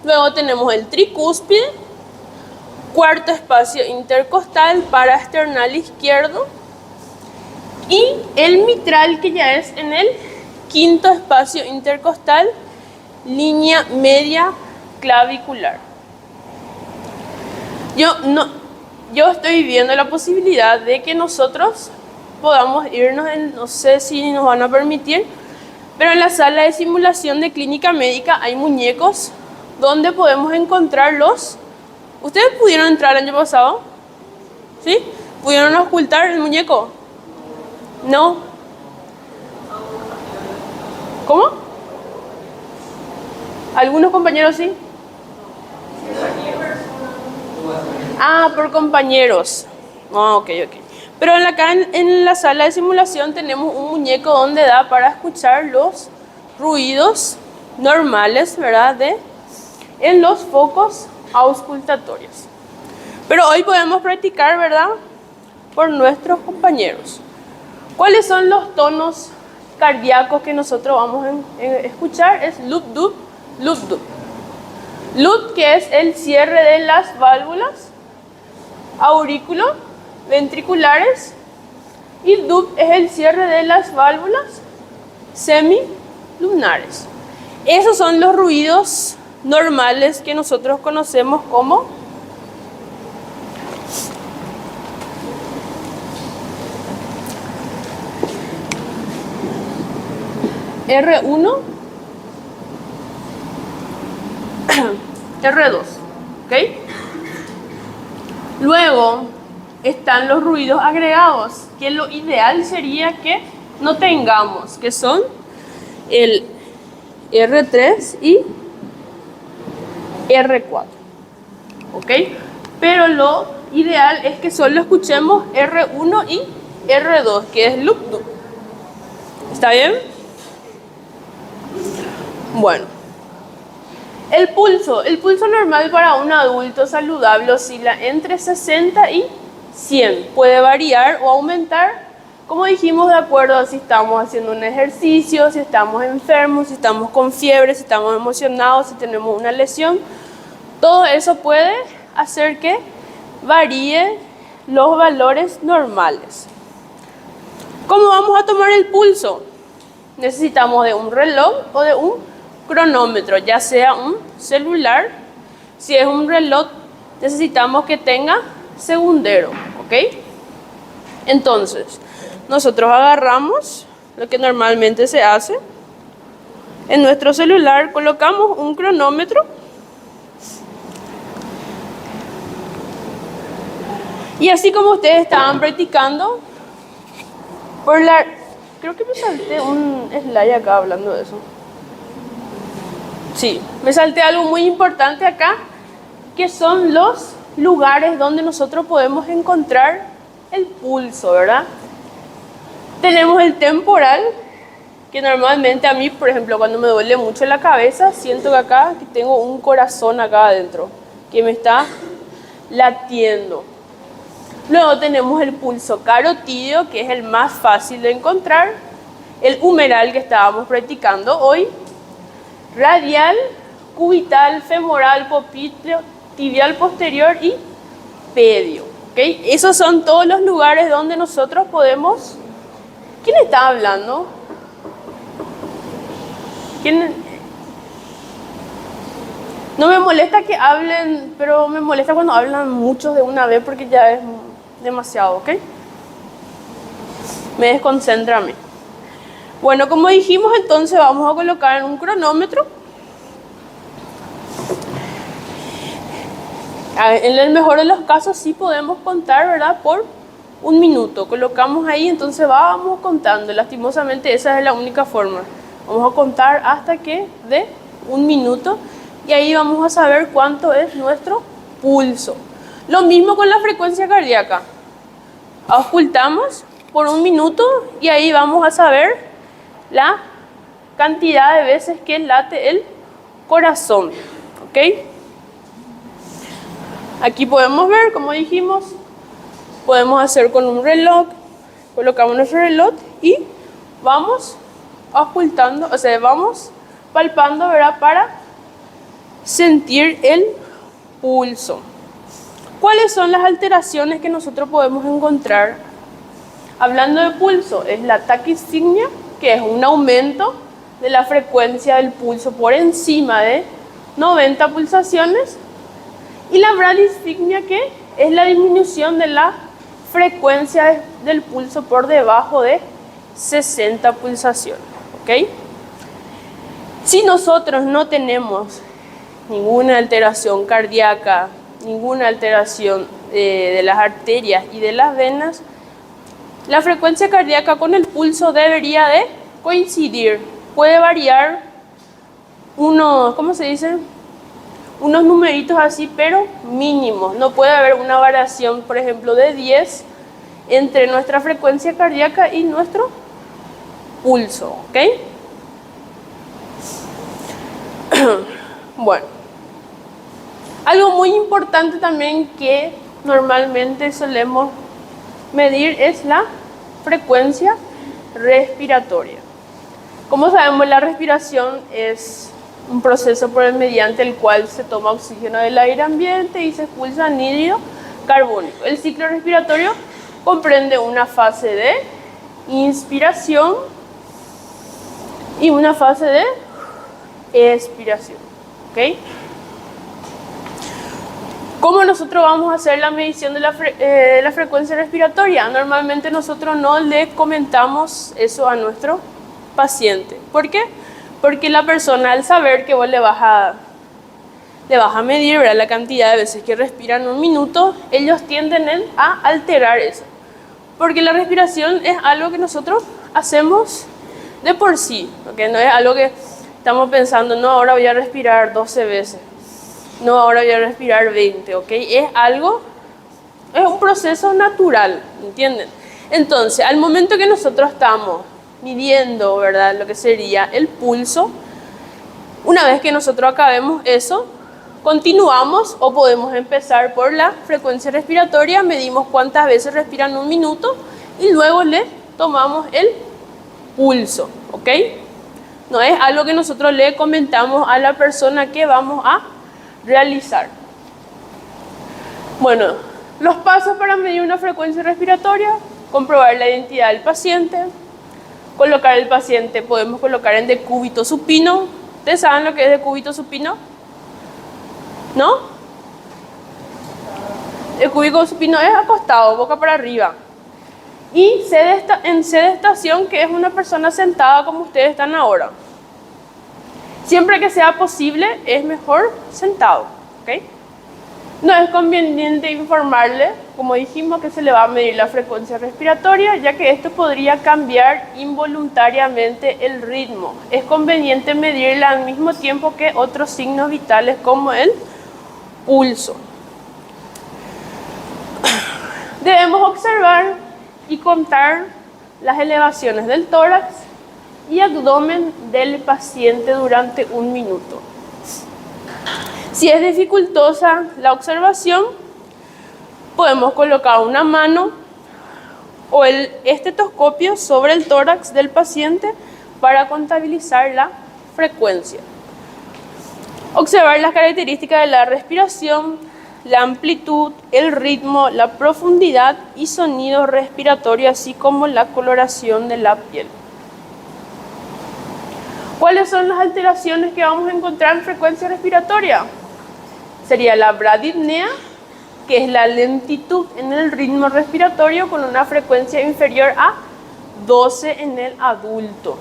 Luego tenemos el tricúspide, cuarto espacio intercostal paraesternal izquierdo, y el mitral, que ya es en el quinto espacio intercostal, línea media clavicular. Yo estoy viendo la posibilidad de que nosotros podamos irnos, no sé si nos van a permitir, pero en la sala de simulación de clínica médica hay muñecos donde podemos encontrar los... ¿Ustedes pudieron entrar el año pasado? ¿Sí? ¿Pudieron ocultar el muñeco? ¿No? ¿Cómo? ¿Algunos compañeros sí? Ah, por compañeros. Ah, ok. Pero acá en la sala de simulación tenemos un muñeco donde da para escuchar los ruidos normales, ¿verdad? En los focos auscultatorios. Pero hoy podemos practicar, ¿verdad? Por nuestros compañeros. ¿Cuáles son los tonos cardíacos que nosotros vamos a escuchar? Es loop, doop, loop, doop. Loop, que es el cierre de las válvulas aurículo ventriculares, y doop es el cierre de las válvulas semilunares. Esos son los ruidos normales que nosotros conocemos como R1, R2, ¿ok? Luego están los ruidos agregados, que lo ideal sería que no tengamos, que son el R3 y R4, ¿ok? Pero lo ideal es que solo escuchemos R1 y R2, que es loop, doop. ¿Está bien? Bueno, el pulso normal para un adulto saludable oscila entre 60 y 100. Puede variar o aumentar, como dijimos, de acuerdo a si estamos haciendo un ejercicio, si estamos enfermos, si estamos con fiebre, si estamos emocionados, si tenemos una lesión. Todo eso puede hacer que varíe los valores normales. ¿Cómo vamos a tomar el pulso? Necesitamos de un reloj o de un cronómetro, ya sea un celular. Si es un reloj, necesitamos que tenga segundero, ¿ok? Entonces, nosotros agarramos lo que normalmente se hace. En nuestro celular colocamos un cronómetro y así como ustedes estaban practicando, creo que me salté un slide acá hablando de eso. Sí, me salté algo muy importante acá, que son los lugares donde nosotros podemos encontrar el pulso, ¿verdad? Tenemos el temporal, que normalmente a mí, por ejemplo, cuando me duele mucho la cabeza, siento que acá que tengo un corazón acá adentro, que me está latiendo. Luego tenemos el pulso carotídeo, que es el más fácil de encontrar, el humeral que estábamos practicando hoy, radial, cubital, femoral, popliteo, tibial posterior y pedio. ¿Okay? Esos son todos los lugares donde nosotros podemos... ¿Quién está hablando? ¿Quién? No me molesta que hablen, pero me molesta cuando hablan muchos de una vez porque ya es demasiado, ¿ok? Me desconcentra a mí. Bueno, como dijimos, entonces vamos a colocar en un cronómetro. En el mejor de los casos sí podemos contar, ¿verdad? Por un minuto. Colocamos ahí, entonces vamos contando. Lastimosamente esa es la única forma. Vamos a contar hasta que dé un minuto y ahí vamos a saber cuánto es nuestro pulso. Lo mismo con la frecuencia cardíaca. Auscultamos por un minuto y ahí vamos a saber la cantidad de veces que late el corazón, ¿ok? Aquí podemos ver, como dijimos, podemos hacer con un reloj, colocamos nuestro reloj y vamos auscultando, o sea, vamos palpando, ¿verdad? Para sentir el pulso. ¿Cuáles son las alteraciones que nosotros podemos encontrar? Hablando de pulso, es la taquicignia, que es un aumento de la frecuencia del pulso por encima de 90 pulsaciones, y la bradicignia, que es la disminución de la frecuencia del pulso por debajo de 60 pulsaciones, ¿ok? Si nosotros no tenemos ninguna alteración cardíaca, ninguna alteración de las arterias y de las venas, la frecuencia cardíaca con el pulso debería de coincidir. Puede variar unos, ¿cómo se dice? Unos numeritos así, pero mínimos. No puede haber una variación, por ejemplo, de 10 entre nuestra frecuencia cardíaca y nuestro pulso, ¿ok? Bueno, algo muy importante también que normalmente solemos medir es la frecuencia respiratoria. Como sabemos, la respiración es un proceso mediante el cual se toma oxígeno del aire ambiente y se expulsa anhídrido carbónico. El ciclo respiratorio comprende una fase de inspiración y una fase de expiración, ¿ok? ¿Cómo nosotros vamos a hacer la medición de la frecuencia respiratoria? Normalmente nosotros no le comentamos eso a nuestro paciente. ¿Por qué? Porque la persona, al saber que vos le vas a medir, ¿verdad?, la cantidad de veces que respira en un minuto, ellos tienden a alterar eso. Porque la respiración es algo que nosotros hacemos de por sí, ¿ok? No es algo que estamos pensando, no, ahora voy a respirar 12 veces. No, ahora voy a respirar 20, ¿ok? Es un proceso natural, ¿entienden? Entonces, al momento que nosotros estamos midiendo, ¿verdad?, lo que sería el pulso, una vez que nosotros acabemos eso, continuamos o podemos empezar por la frecuencia respiratoria, medimos cuántas veces respiran en un minuto y luego le tomamos el pulso, ¿ok? No es algo que nosotros le comentamos a la persona que vamos a realizar. Bueno, los pasos para medir una frecuencia respiratoria: comprobar la identidad del paciente, colocar el paciente, podemos colocar en decúbito supino. ¿Ustedes saben lo que es decúbito supino? ¿No? El decúbito supino es acostado, boca para arriba. Y en sedestación, que es una persona sentada como ustedes están ahora. Siempre que sea posible, es mejor sentado, ¿ok? No es conveniente informarle, como dijimos, que se le va a medir la frecuencia respiratoria, ya que esto podría cambiar involuntariamente el ritmo. Es conveniente medirla al mismo tiempo que otros signos vitales como el pulso. Debemos observar y contar las elevaciones del tórax y abdomen del paciente durante un minuto. Si es dificultosa la observación, podemos colocar una mano o el estetoscopio sobre el tórax del paciente para contabilizar la frecuencia. Observar las características de la respiración, la amplitud, el ritmo, la profundidad y sonido respiratorio, así como la coloración de la piel. ¿Cuáles son las alteraciones que vamos a encontrar en frecuencia respiratoria? Sería la bradipnea, que es la lentitud en el ritmo respiratorio con una frecuencia inferior a 12 en el adulto.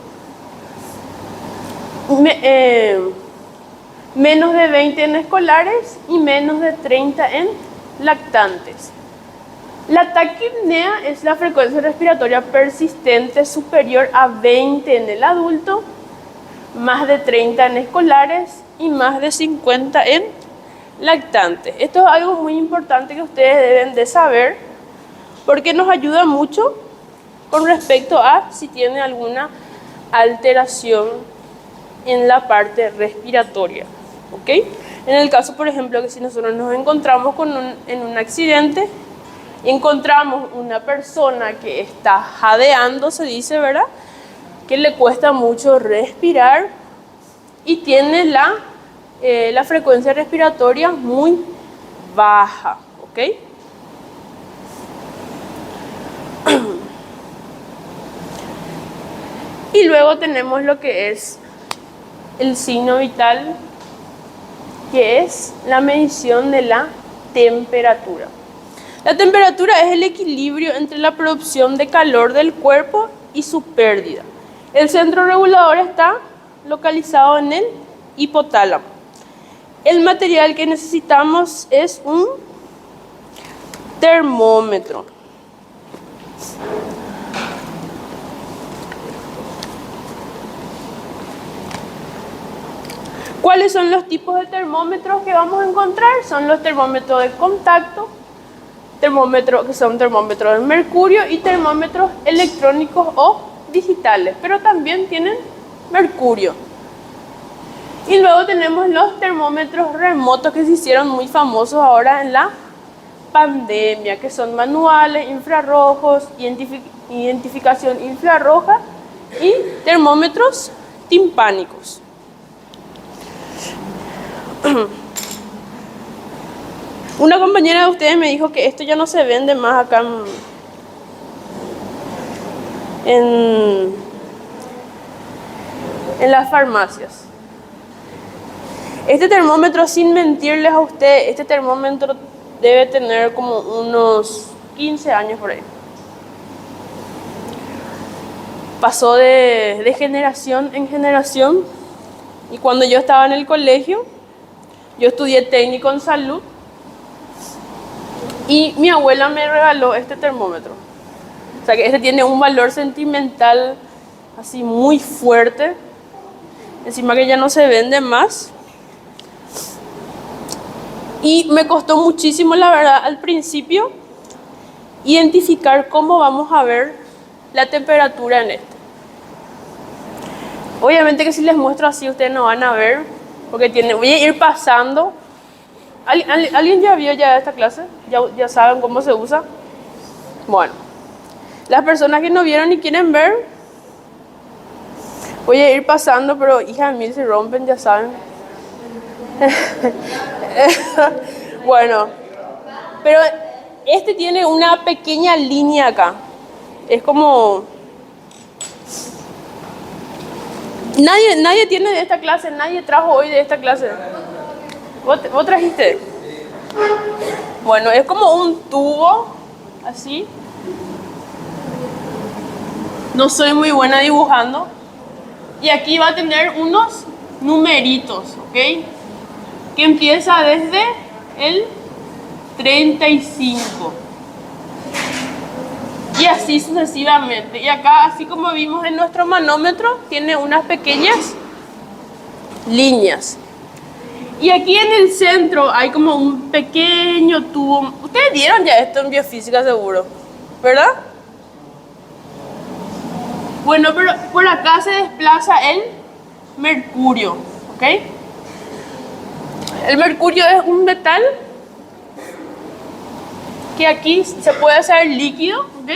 Menos de 20 en escolares y menos de 30 en lactantes. La taquipnea es la frecuencia respiratoria persistente superior a 20 en el adulto, más de 30 en escolares y más de 50 en lactantes. Esto es algo muy importante que ustedes deben de saber porque nos ayuda mucho con respecto a si tiene alguna alteración en la parte respiratoria, ¿ok? En el caso, por ejemplo, que si nosotros nos encontramos en un accidente y encontramos una persona que está jadeando, se dice, ¿verdad?, que le cuesta mucho respirar y tiene la frecuencia respiratoria muy baja, ¿ok? Y luego tenemos lo que es el signo vital, que es la medición de la temperatura. La temperatura es el equilibrio entre la producción de calor del cuerpo y su pérdida. El centro regulador está localizado en el hipotálamo. El material que necesitamos es un termómetro. ¿Cuáles son los tipos de termómetros que vamos a encontrar? Son los termómetros de contacto, termómetros que son termómetros de mercurio y termómetros electrónicos o digitales, pero también tienen mercurio. Y luego tenemos los termómetros remotos que se hicieron muy famosos ahora en la pandemia, que son manuales, infrarrojos, identificación infrarroja y termómetros timpánicos. Una compañera de ustedes me dijo que esto ya no se vende más acá en las farmacias. Este termómetro, sin mentirles a ustedes, este termómetro debe tener como unos 15 años por ahí. Pasó de generación en generación, y cuando yo estaba en el colegio, yo estudié técnico en salud y mi abuela me regaló este termómetro. O sea que este tiene un valor sentimental así muy fuerte. Encima que ya no se vende más. Y me costó muchísimo, la verdad, al principio, identificar cómo vamos a ver la temperatura en este. Obviamente que si les muestro así, ustedes no van a ver, porque voy a ir pasando. ¿Alguien ya vio ya esta clase? ¿Ya saben cómo se usa? Bueno, las personas que no vieron y quieren ver, voy a ir pasando, pero hija de mil, si rompen, ya saben. Bueno, pero este tiene una pequeña línea acá. Es como... Nadie tiene de esta clase, nadie trajo hoy de esta clase. ¿Vos trajiste? Bueno, es como un tubo, así. No soy muy buena dibujando. Y aquí va a tener unos numeritos, ¿ok? Que empieza desde el 35. Y así sucesivamente. Y acá, así como vimos en nuestro manómetro, tiene unas pequeñas líneas. Y aquí en el centro hay como un pequeño tubo. Ustedes vieron ya esto en biofísica seguro, ¿verdad? Bueno, pero por acá se desplaza el mercurio, ¿ok? El mercurio es un metal que aquí se puede hacer líquido, ¿ok?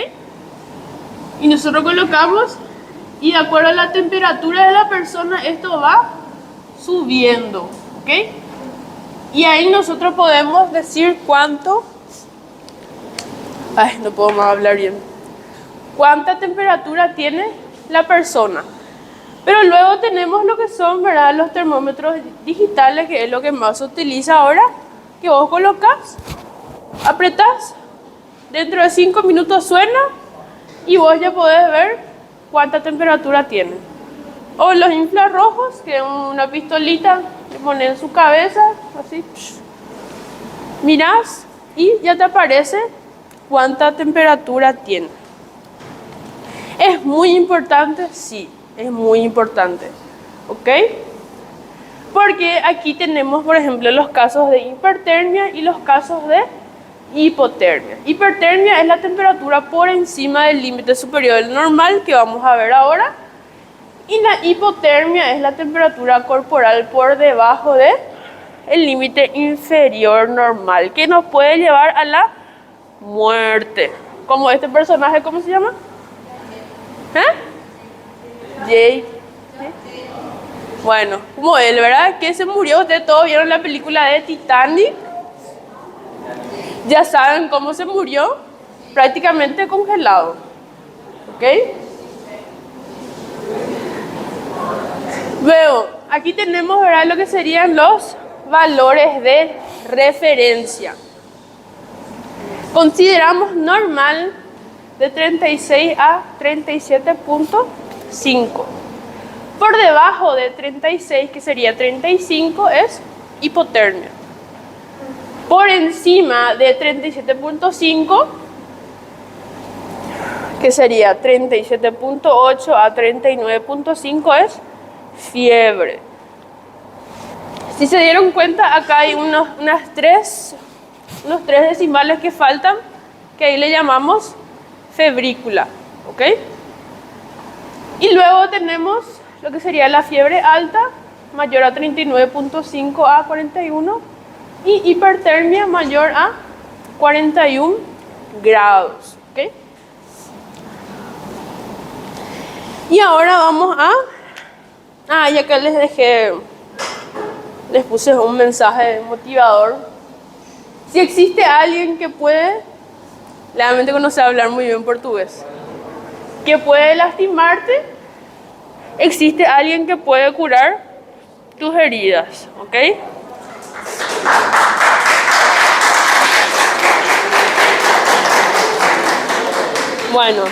Y nosotros colocamos, y de acuerdo a la temperatura de la persona, esto va subiendo, ¿ok? Y ahí nosotros podemos decir cuánto... Ay, no puedo más hablar bien. Cuánta temperatura tiene la persona. Pero luego tenemos lo que son, ¿verdad?, los termómetros digitales, que es lo que más se utiliza ahora, que vos colocas, apretás, dentro de 5 minutos suena y vos ya podés ver cuánta temperatura tiene. O los infrarrojos, que es una pistolita que pones en su cabeza, así, mirás y ya te aparece cuánta temperatura tiene. ¿Es muy importante? Sí, es muy importante, ¿ok? Porque aquí tenemos, por ejemplo, los casos de hipertermia y los casos de hipotermia. Hipertermia es la temperatura por encima del límite superior del normal, que vamos a ver ahora. Y la hipotermia es la temperatura corporal por debajo del límite inferior normal, que nos puede llevar a la muerte. Como este personaje, ¿cómo se llama? Jay. Bueno, como él, ¿verdad? Que se murió. Ustedes todos vieron la película de Titanic. Ya saben cómo se murió. Prácticamente congelado. ¿Ok? Luego, aquí tenemos, ¿verdad?, lo que serían los valores de referencia. Consideramos normal de 36 a 37.5. Por debajo de 36, que sería 35, es hipotermia. Por encima de 37.5, que sería 37.8 a 39.5, es fiebre. Si se dieron cuenta, acá hay unos tres decimales que faltan, que ahí le llamamos febrícula, ¿ok? Y luego tenemos lo que sería la fiebre alta, mayor a 39.5 a 41, y hipertermia mayor a 41 grados, ¿ok? Y ahora vamos a... ya que les puse un mensaje motivador. Si existe alguien que puede, realmente que no sé hablar muy bien portugués, que puede lastimarte, existe alguien que puede curar tus heridas, ¿ok? Bueno,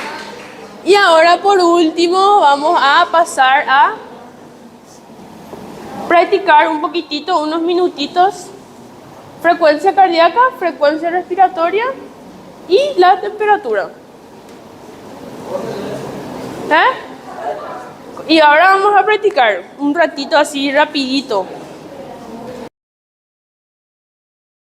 y ahora por último vamos a pasar a practicar un poquitito, unos minutitos, frecuencia cardíaca, frecuencia respiratoria y la temperatura. Y ahora vamos a practicar un ratito así rapidito.